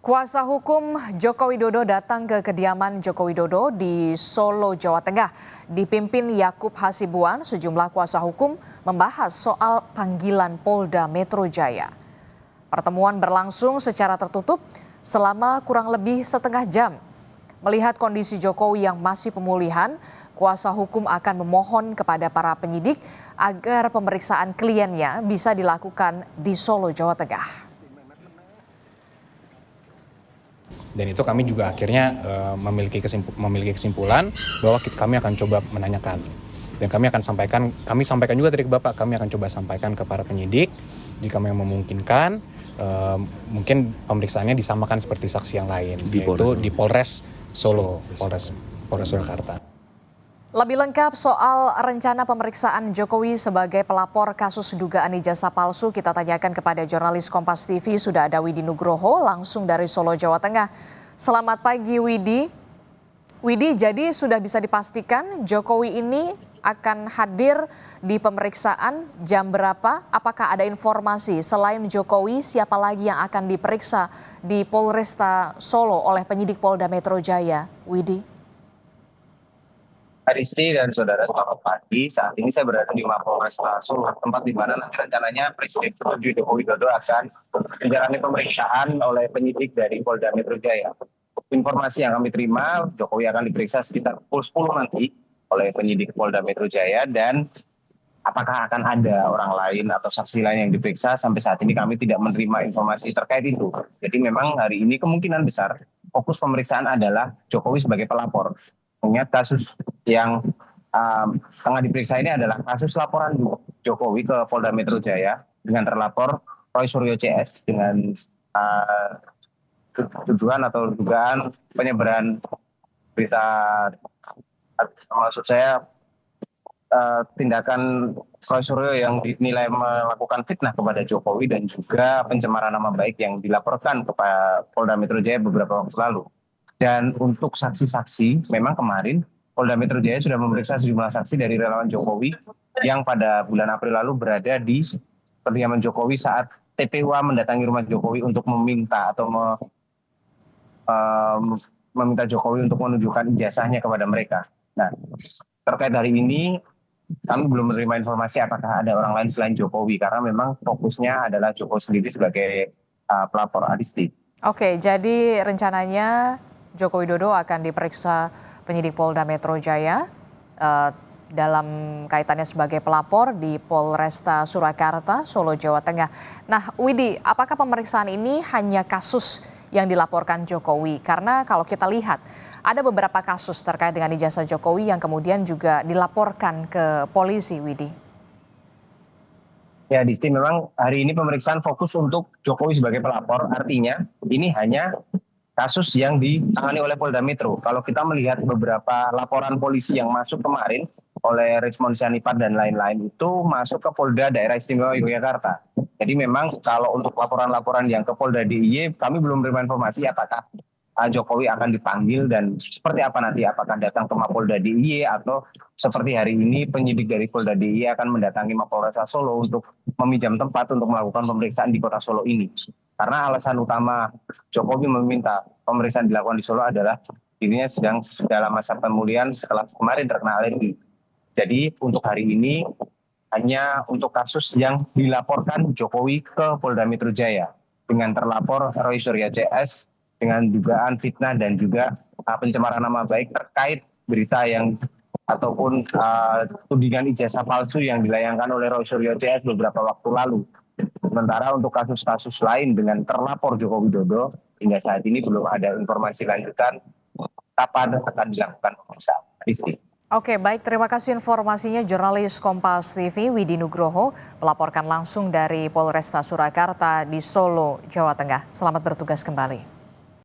Kuasa hukum Joko Widodo datang ke kediaman Joko Widodo di Solo, Jawa Tengah. Dipimpin Yakub Hasibuan, sejumlah kuasa hukum membahas soal panggilan Polda Metro Jaya. Pertemuan berlangsung secara tertutup selama kurang lebih setengah jam. Melihat kondisi Jokowi yang masih pemulihan, kuasa hukum akan memohon kepada para penyidik agar pemeriksaan kliennya bisa dilakukan di Solo, Jawa Tengah. Dan itu kami juga akhirnya memiliki kesimpulan bahwa kami akan coba menanyakan. Dan kami sampaikan juga tadi ke Bapak, kami akan coba sampaikan ke para penyidik jika memang memungkinkan, mungkin pemeriksaannya disamakan seperti saksi yang lain, yaitu di Polres Solo, Polres Surakarta. Lebih lengkap soal rencana pemeriksaan Jokowi sebagai pelapor kasus dugaan ijazah palsu, kita tanyakan kepada jurnalis Kompas TV, sudah ada Widi Nugroho langsung dari Solo, Jawa Tengah. Selamat pagi Widi. Widi, jadi sudah bisa dipastikan Jokowi ini akan hadir di pemeriksaan jam berapa? Apakah ada informasi selain Jokowi siapa lagi yang akan diperiksa di Polresta Solo oleh penyidik Polda Metro Jaya? Widi. Aristi dan saudara, selamat pagi. Saat ini saya berada di Mapolresta Solo, tempat di mana nanti rencananya Presiden Joko Widodo akan menjalani pemeriksaan oleh penyidik dari Polda Metro Jaya. Informasi yang kami terima, Jokowi akan diperiksa sekitar pukul 10 nanti oleh penyidik Polda Metro Jaya, dan apakah akan ada orang lain atau saksi lain yang diperiksa, sampai saat ini kami tidak menerima informasi terkait itu. Jadi memang hari ini kemungkinan besar fokus pemeriksaan adalah Jokowi sebagai pelapor. Mengingat kasus yang tengah diperiksa ini adalah kasus laporan Jokowi ke Polda Metro Jaya dengan terlapor Roy Suryo CS dengan tuduhan atau dugaan penyebaran berita, maksud saya tindakan Roy Suryo yang dinilai melakukan fitnah kepada Jokowi dan juga pencemaran nama baik yang dilaporkan kepada Polda Metro Jaya beberapa waktu lalu. Dan untuk saksi-saksi, memang kemarin Polda Metro Jaya sudah memeriksa sejumlah saksi dari relawan Jokowi yang pada bulan April lalu berada di kediaman Jokowi saat TPWA mendatangi rumah Jokowi untuk meminta atau meminta Jokowi untuk menunjukkan ijazahnya kepada mereka. Nah, terkait hari ini kami belum menerima informasi apakah ada orang lain selain Jokowi, karena memang fokusnya adalah Jokowi sendiri sebagai pelapor. Adisti. Oke, jadi rencananya Joko Widodo akan diperiksa penyidik Polda Metro Jaya dalam kaitannya sebagai pelapor di Polresta Surakarta, Solo, Jawa Tengah. Nah, Widi, apakah pemeriksaan ini hanya kasus yang dilaporkan Jokowi? Karena kalau kita lihat, ada beberapa kasus terkait dengan ijazah Jokowi yang kemudian juga dilaporkan ke polisi, Widi. Ya, Disti, memang hari ini pemeriksaan fokus untuk Jokowi sebagai pelapor, artinya ini hanya kasus yang ditangani oleh Polda Metro. Kalau kita melihat beberapa laporan polisi yang masuk kemarin oleh Richmond Sianipar dan lain-lain, itu masuk ke Polda Daerah Istimewa Yogyakarta. Jadi memang kalau untuk laporan-laporan yang ke Polda DIY, kami belum menerima informasi apakah Jokowi akan dipanggil dan seperti apa nanti, apakah datang ke Mapolda DIY atau seperti hari ini penyidik dari Polda DIY akan mendatangi Mapolresta Solo untuk meminjam tempat untuk melakukan pemeriksaan di kota Solo ini. Karena alasan utama Jokowi meminta pemeriksaan dilakukan di Solo adalah dirinya sedang dalam masa pemulihan setelah kemarin terkena alergi. Jadi untuk hari ini hanya untuk kasus yang dilaporkan Jokowi ke Polda Metro Jaya dengan terlapor Roy Suryo CS dengan dugaan fitnah dan juga pencemaran nama baik terkait berita yang ataupun tudingan ijazah palsu yang dilayangkan oleh Roy Suryo CS beberapa waktu lalu. Sementara untuk kasus-kasus lain dengan terlapor Joko Widodo, hingga saat ini belum ada informasi lanjutan kapan akan dilakukan pemeriksaan. Oke, baik. Terima kasih informasinya jurnalis Kompas TV Widi Nugroho melaporkan langsung dari Polresta Surakarta di Solo, Jawa Tengah. Selamat bertugas kembali.